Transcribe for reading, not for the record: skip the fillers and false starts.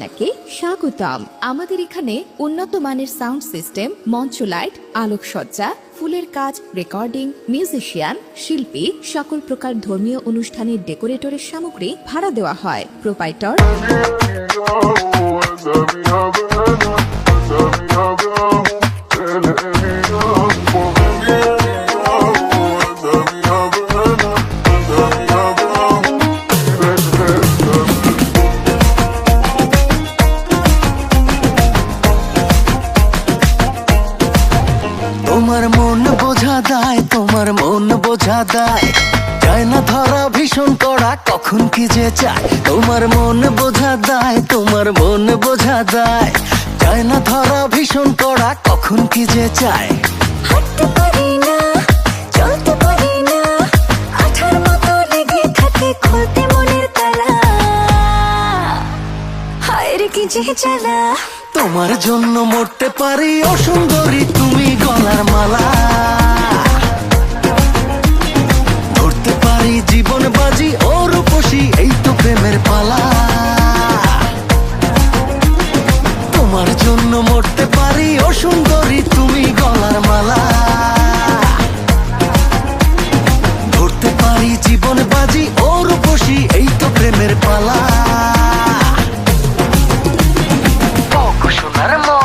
আপনাকে স্বাগতম। আমাদের এখানে উন্নত মানের সাউন্ড সিস্টেম, মঞ্চ লাইট, আলোকসজ্জা, ফুলের কাজ, রেকর্ডিং, মিউজিশিয়ান, শিল্পী, সকল প্রকার ধর্মীয় অনুষ্ঠানের ডেকোরেটরের সামগ্রী ভাড়া দেওয়া হয়। প্রোপাইটর তোমার মন বোঝা দায়, তোমার মন বোঝা দায়, যায় না ধরা ভীষণ কড়া, কখন কি যে চায়। তোমার মন বোঝা দায়, তোমার মন বোঝা দায়, যায় না ধরা ভীষণ কড়া, কখন কি যে চায়। হাঁটতে পারি না, চলতে পারি না, আঠার মতো লেগে থাকে খুলতে মনের তালা। হায় রে কি যে জ্বালা, তোমার জন্য মরতে পারি ও সুন্দরী তুমি গলার মালা। ধরতে পারি জীবন বাজি ও